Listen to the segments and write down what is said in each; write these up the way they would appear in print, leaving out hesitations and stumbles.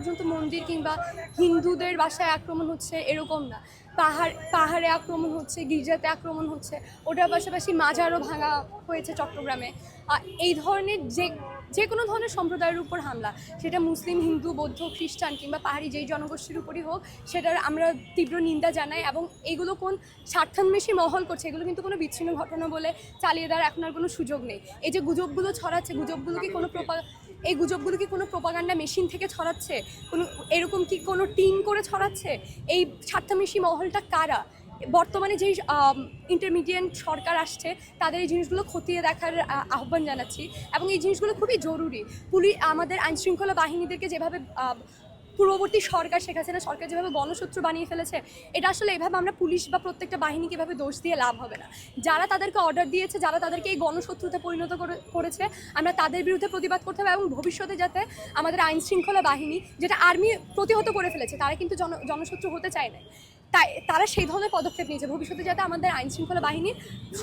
পর্যন্ত মন্দির কিংবা হিন্দুদের বাসায় আক্রমণ হচ্ছে এরকম না। পাহাড়ে আক্রমণ হচ্ছে, গির্জাতে আক্রমণ হচ্ছে, ওটার পাশাপাশি মাজারও ভাঙা হয়েছে চট্টগ্রামে। এই ধরনের যে কোনো ধরনের সম্প্রদায়ের উপর হামলা, সেটা মুসলিম, হিন্দু, বৌদ্ধ, খ্রিস্টান কিংবা পাহাড়ি যেই জনগোষ্ঠীর উপরই হোক, সেটার আমরা তীব্র নিন্দা জানাই। এবং এগুলো কোন স্বার্থান্বেষী মহল করছে, এগুলো কিন্তু কোনো বিচ্ছিন্ন ঘটনা বলে চালিয়ে দেওয়ার এখন আর কোনো সুযোগ নেই। এই যে গুজবগুলো ছড়াচ্ছে, এই গুজবগুলো কি কোনো প্রোপাগান্ডা মেশিন থেকে ছড়াচ্ছে, কোনো এরকম কি কোনো টিম করে ছড়াচ্ছে? এই স্বার্থান্বেষী মহলটা কারা? বর্তমানে যেই ইন্টারমিডিয়েট সরকার আসছে, তাদের এই জিনিসগুলো খতিয়ে দেখার আহ্বান জানাচ্ছি। এবং এই জিনিসগুলো খুবই জরুরি। আমাদের আইনশৃঙ্খলা বাহিনীদেরকে যেভাবে পূর্ববর্তী সরকার, শেখ হাসিনা সরকার যেভাবে গণশত্রু বানিয়ে ফেলেছে, এটা আসলে এভাবে আমরা পুলিশ বা প্রত্যেকটা বাহিনীকে এভাবে দোষ দিয়ে লাভ হবে না। যারা তাদেরকে অর্ডার দিয়েছে, যারা তাদেরকে এই গণশত্রুতে পরিণত করেছে, আমরা তাদের বিরুদ্ধে প্রতিবাদ করতে হবে। এবং ভবিষ্যতে যাতে আমাদের আইনশৃঙ্খলা বাহিনী, যেটা আর্মি প্রতিহত করে ফেলেছে, তারা কিন্তু জনশত্রু হতে চায় না, তাই তারা সেই ধরনের পদক্ষেপ নিয়েছে। ভবিষ্যতে যাতে আমাদের আইনশৃঙ্খলা বাহিনী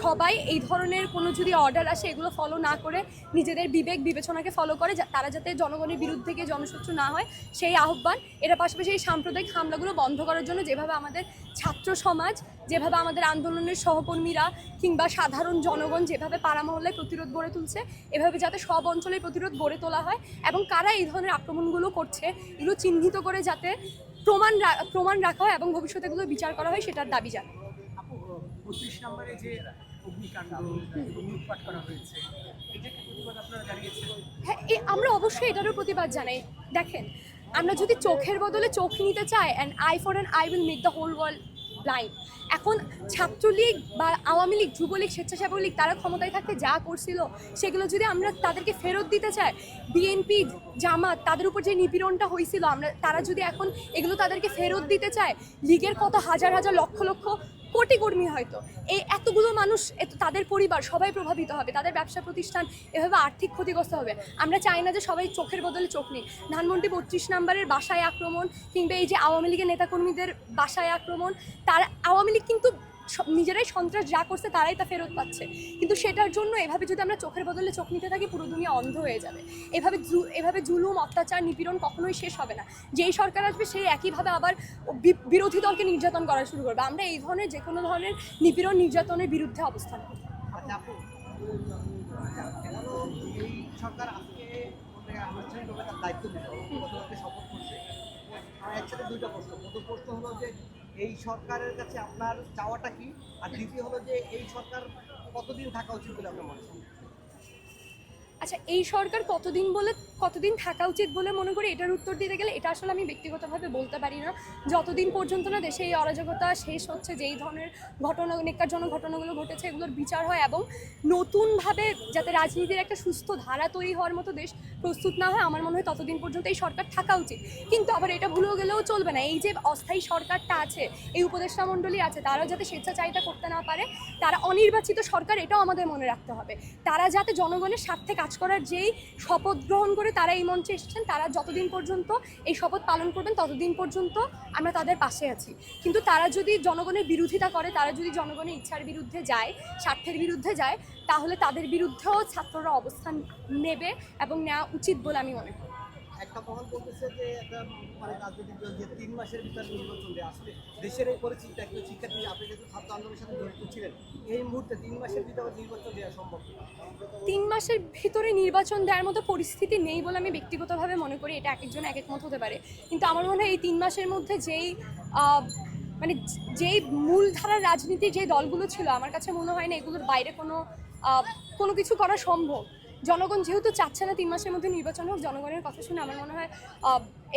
সবাই এই ধরনের কোনো যদি অর্ডার আসে, এগুলো ফলো না করে নিজেদের বিবেক বিবেচনাকে ফলো করে, তারা যাতে জনগণের বিরুদ্ধে গিয়ে জনশত্রু না হয়, সেই আহ্বান। এর পাশাপাশি এই সাম্প্রদায়িক হামলাগুলো বন্ধ করার জন্য যেভাবে আমাদের ছাত্র সমাজ, যেভাবে আমাদের আন্দোলনের সহকর্মীরা কিংবা সাধারণ জনগণ যেভাবে পাড়া মহল্লায় প্রতিরোধ গড়ে তুলছে, এভাবে যাতে সব অঞ্চলে প্রতিরোধ গড়ে তোলা হয় এবং কারা এই ধরনের আক্রমণগুলো করছে এগুলো চিহ্নিত করে যাতে প্রমাণ রাখা হয় এবং ভবিষ্যতে এগুলো বিচার করা হয়, সেটার দাবি জানাই। 25 নম্বরে যে অগ্নিকাণ্ড লুটপাট করা হয়েছে, এটাকে প্রতিবাদ আপনারা জানিয়েছেন? হ্যাঁ, আমরা অবশ্যই এটারও প্রতিবাদ জানাই। দেখেন, আমরা যদি চোখের বদলে চোখ নিতে চাই, and eye for an eye will make the whole world blind. এখন ছাত্রলীগ বা আওয়ামী লীগ, যুবলীগ, স্বেচ্ছাসেবক লীগ, তারা ক্ষমতায় থাকতে যা করছিল, সেগুলো যদি আমরা তাদেরকে ফেরত দিতে চাই, বিএনপি, জামাত, তাদের উপর যে নিপীড়নটা হয়েছিল, তারা যদি এখন এগুলো তাদেরকে ফেরত দিতে চায়, লীগের কত হাজার হাজার লক্ষ লক্ষ কোটি কর্মী, হয়তো এই এতগুলো মানুষ, তাদের পরিবার সবাই প্রভাবিত হবে, তাদের ব্যবসা প্রতিষ্ঠান এভাবে আর্থিক ক্ষতিগ্রস্ত হবে। আমরা চাই না যে সবাই চোখের বদলে চোখ নিক। ধানমন্ডি 25 নম্বরের বাসায় আক্রমণ কিংবা এই যে আওয়ামী লীগের নেতাকর্মীদের বাসায় আক্রমণ, তারা আওয়ামী লীগ কিন্তু নিজেরাই সন্ত্রাস যা করছে তারাই তা ফেরত পাচ্ছে। কিন্তু সেটার জন্য এভাবে যদি আমরা চোখের বদলে চোখ নিতে থাকি, পুরো দুনিয়া অন্ধ হয়ে যাবে। এভাবে জুলুম, অত্যাচার, নিপীড়ন কখনোই শেষ হবে না। যেই সরকার আসবে সেই একইভাবে আবার বিরোধী দলকে নির্যাতন করা শুরু করবে। আমরা এই ধরনের যে কোনো ধরনের নিপীড়ন, নির্যাতনের বিরুদ্ধে অবস্থান করব। আচ্ছা আপু, এই সরকার আজকে আনুষ্ঠানিকভাবে তার দায়িত্ব নিল, গতকালকে শপথ করছে। আমার একসাথে দুইটা প্রশ্ন। প্রথম প্রশ্ন হলো যে এই সরকারের কাছে আপনার চাওয়াটা কি, আর দ্বিতীয় হলো যে এই সরকার কতদিন থাকা উচিত বলে আপনার মনে হয়? আচ্ছা, এই সরকার কতদিন থাকা উচিত বলে মনে করি, এটার উত্তর দিতে গেলে এটা আসলে আমি ব্যক্তিগতভাবে বলতে পারি না। যতদিন পর্যন্ত না দেশে এই অরাজকতা শেষ হচ্ছে, যেই ধরনের নেক্কারজনক ঘটনাগুলো ঘটেছে, এগুলোর বিচার হয় এবং নতুনভাবে যাতে রাজনীতির একটা সুস্থ ধারা তৈরি হওয়ার মতো দেশ প্রস্তুত না হয়, আমার মনে হয় ততদিন পর্যন্ত এই সরকার থাকা উচিত। কিন্তু আবার এটা ভুলেও গেলেও চলবে না, এই যে অস্থায়ী সরকারটা আছে, এই উপদেষ্টা মণ্ডলী আছে, তারাও যাতে স্বেচ্ছাচারিতা করতে না পারে, তারা অনির্বাচিত সরকার, এটাও আমাদের মনে রাখতে হবে। তারা যাতে জনগণের স্বার্থে কাজ করার যেই শপথ গ্রহণ করে তারা এই মঞ্চে এসেছেন, তারা যতদিন পর্যন্ত এই শপথ পালন করবেন ততদিন পর্যন্ত আমরা তাদের পাশে আছি। কিন্তু তারা যদি জনগণের বিরোধিতা করে, তারা যদি জনগণের ইচ্ছার বিরুদ্ধে যায়, স্বার্থের বিরুদ্ধে যায়, তাহলে তাদের বিরুদ্ধেও ছাত্ররা অবস্থান নেবে এবং নেওয়া উচিত বলে আমি মনে করি। একটা মহল বলতেছে যে একটা রাজনৈতিক দল যে 3 মাসের ভিতরে নির্বাচন দেয়। আসলে দেশের এই পরিস্থিতিটা, একজন শিক্ষার্থী, আপনি যেহেতু ছাত্র আন্দোলনের সাথে জড়িত ছিলেন, এই মুহূর্তে 3 মাসের ভিতরে নির্বাচন দেওয়া সম্ভব? 3 মাসের ভিতরে নির্বাচন দেওয়ার মতো পরিস্থিতি নেই বলে আমি ব্যক্তিগতভাবে মনে করি। এটা এক একজন এক এক মত হতে পারে, কিন্তু আমার মনে হয় এই 3 মাসের মধ্যে যেই মূলধারার রাজনীতির যে দলগুলো ছিল, আমার কাছে মনে হয় না এগুলোর বাইরে কোনো কিছু করা সম্ভব। জনগণ যেহেতু চাচ্ছে না 3 মাসের মধ্যে নির্বাচন হোক, জনগণের কথা শুনে আমার মনে হয়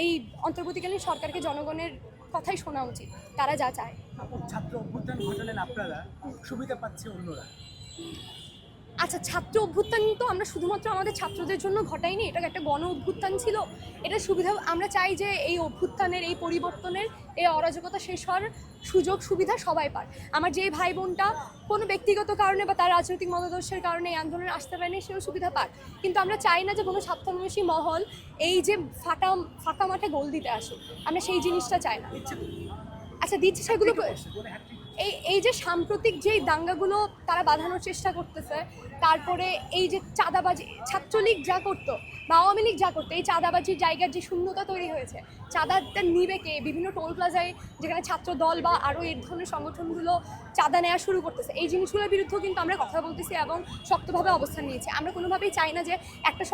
এই অন্তর্বর্তীকালীন সরকারকে জনগণের কথাই শোনা উচিত, তারা যা চায়। ছাত্র অভ্যুত্থান ঘটালেন আপনারা, সুবিধা পাচ্ছে অন্যরা। আচ্ছা, ছাত্র অভ্যুত্থান তো আমরা শুধুমাত্র আমাদের ছাত্রদের জন্য ঘটাইনি, এটা একটা গণ অভ্যুত্থান ছিল। এটা সুবিধা, আমরা চাই যে এই অভ্যুত্থানের, এই পরিবর্তনের, এই অরাজকতা শেষ হওয়ার সুযোগ সুবিধা সবাই পায়। আমার যে ভাই বোনটা কোনো ব্যক্তিগত কারণে বা তার রাজনৈতিক মতাদর্শের কারণে এই আন্দোলনে আসতে পারেনি, সেও সুবিধা পাক। কিন্তু আমরা চাই না যে কোনো স্বার্থান্বেষী মহল এই যে ফাঁকা মাঠে গোল দিতে আসুক, আমরা সেই জিনিসটা চাই না। আচ্ছা, দিচ্ছে সেগুলো এই যে সাম্প্রতিক যেই দাঙ্গাগুলো তারা বাঁধানোর চেষ্টা করতেছে, তারপরে এই যে চাঁদাবাজি, ছাত্রলীগ যা করতো বা আওয়ামী লীগ যা করতো, এই চাঁদাবাজির জায়গার যে শূন্যতা তৈরি হয়েছে, চাঁদাটা নিবে কে? বিভিন্ন টোল প্লাজায় যেখানে ছাত্র দল বা আরও এই ধরনের সংগঠনগুলো চাঁদা নেওয়া শুরু করতেছে, এই জিনিসগুলোর বিরুদ্ধেও কিন্তু আমরা কথা বলতেছি এবং শক্তভাবে অবস্থান নিয়েছি। আমরা কোনোভাবেই চাই না যে একটা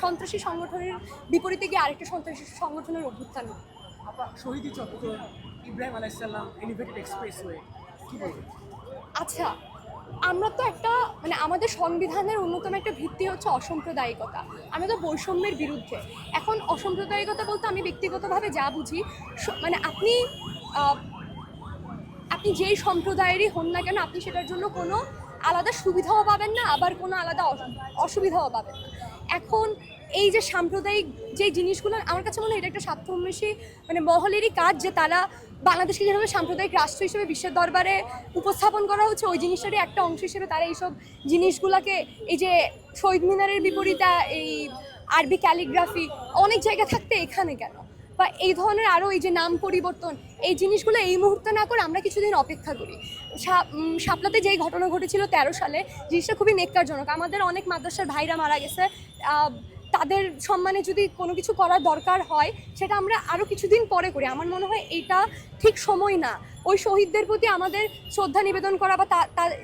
সন্ত্রাসী সংগঠনের বিপরীতে গিয়ে আরেকটা সন্ত্রাসী সংগঠনের অভ্যুত্থান হোক। শহীদী চত্বর, ইব্রাহিম আলাইসাল্লাম, এলিভেটেড এক্সপ্রেসওয়ে, কি বলবেন? আচ্ছা, আমরা তো একটা মানে আমাদের সংবিধানের অন্যতম একটা ভিত্তি হচ্ছে অসাম্প্রদায়িকতা। আমরা তো বৈষম্যের বিরুদ্ধে। এখন অসাম্প্রদায়িকতা বলতে আমি ব্যক্তিগতভাবে যা বুঝি, মানে আপনি যেই সম্প্রদায়েরই হন না কেন, আপনি সেটার জন্য কোনো আলাদা সুবিধাও পাবেন না, আবার কোনো আলাদা অসুবিধাও পাবেন না। এখন এই যে সাম্প্রদায়িক যে জিনিসগুলো, আমার কাছে মনে হয় এটা একটা স্বার্থন্বেষী মানে মহলেরই কাজ, যে তারা বাংলাদেশকে যেভাবে সাম্প্রদায়িক রাষ্ট্র হিসেবে বিশ্বের দরবারে উপস্থাপন করা হচ্ছে, ওই জিনিসটারই একটা অংশ হিসেবে তারা এইসব জিনিসগুলোকে, এই যে শহীদ মিনারের বিপরীতে এই আরবি ক্যালিগ্রাফি অনেক জায়গায় থাকতে এখানে কেন, বা এই ধরনের আরও এই যে নাম পরিবর্তন, এই জিনিসগুলো এই মুহূর্তে না করে আমরা কিছুদিন অপেক্ষা করি। শাপলাতে যেই ঘটনা ঘটেছিল 13 সালে, জিনিসটা খুবই নেক্কারজনক। আমাদের অনেক মাদ্রাসার ভাইরা মারা গেছে, তাদের সম্মানে যদি কোনো কিছু করার দরকার হয় সেটা আমরা আরও কিছুদিন পরে করি। আমার মনে হয় এইটা ঠিক সময় না। ওই শহীদদের প্রতি আমাদের শ্রদ্ধা নিবেদন করা বা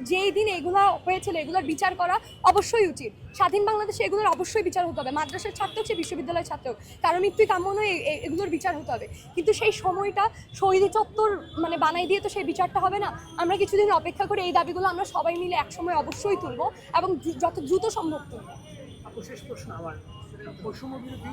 যেই দিন এগুলো হয়েছিল এগুলোর বিচার করা অবশ্যই উচিত। স্বাধীন বাংলাদেশে এগুলোর অবশ্যই বিচার হতে হবে, মাদ্রাসার ছাত্র হোক সে বিশ্ববিদ্যালয়ের ছাত্র হোক, কারণ মৃত্যুই কাম্য নয়, এগুলোর বিচার হতে হবে। কিন্তু সেই সময়টা শহীদ চত্বর মানে বানাই দিয়ে তো সেই বিচারটা হবে না। আমরা কিছুদিন অপেক্ষা করে এই দাবিগুলো আমরা সবাই মিলে একসময় অবশ্যই তুলব এবং যত দ্রুত সম্ভব তুলব। শেষ প্রশ্ন আমার, বৈষম্য বিরোধী